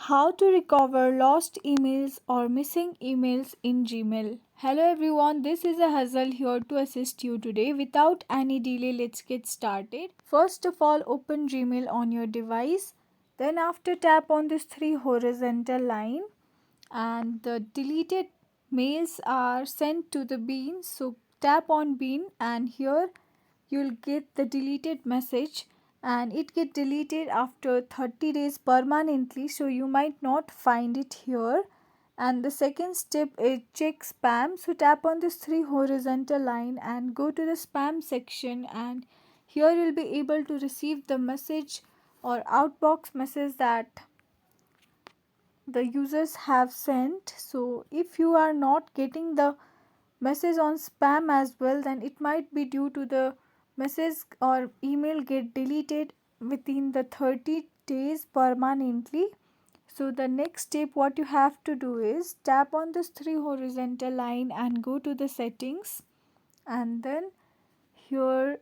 How to recover lost emails or missing emails in Gmail. Hello everyone, this is a Hazel here to assist you today. Without any delay, let's get started. First of all, open Gmail on your device. Then after tap on this three horizontal line and the deleted mails are sent to the bin. So tap on bin and here you'll get the deleted message and it get deleted after 30 days permanently, so you might not find it here. And the second step is check spam. So tap on this three horizontal line and go to the spam section, and here you'll be able to receive the message or outbox message that the users have sent. So if you are not getting the message on spam as well, then it might be due to the message or email get deleted within the 30 days permanently. So the next step what you have to do is tap on this three horizontal line and go to the settings, and then here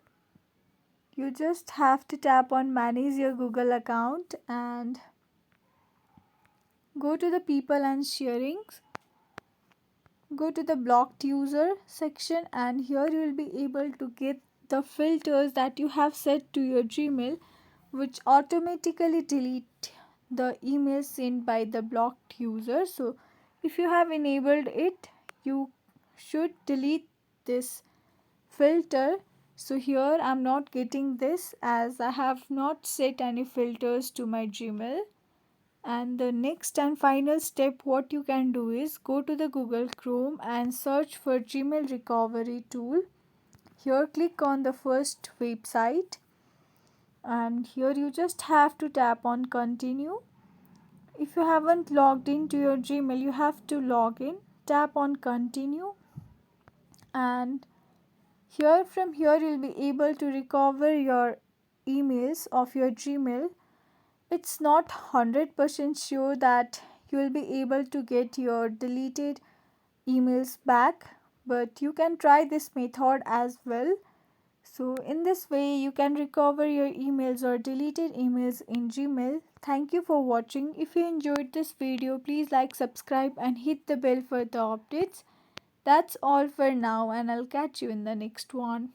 you just have to tap on manage your Google account and go to the people and sharings. Go to the blocked user section, and here you will be able to get the filters that you have set to your Gmail, which automatically delete the emails sent by the blocked user. So if you have enabled it, you should delete this filter. So here I'm not getting this as I have not set any filters to my Gmail. And the next and final step what you can do is go to the Google Chrome and search for Gmail recovery tool. Here click on the first website, and here you just have to tap on continue. If you haven't logged into your Gmail, you have to log in. Tap on continue, and here you'll be able to recover your emails of your Gmail. It's not 100% sure that you will be able to get your deleted emails back, but you can try this method as well. So in this way you can recover your emails or deleted emails in Gmail. Thank you for watching. If you enjoyed this video, please like, subscribe and hit the bell for the updates. That's all for now, and I'll catch you in the next one.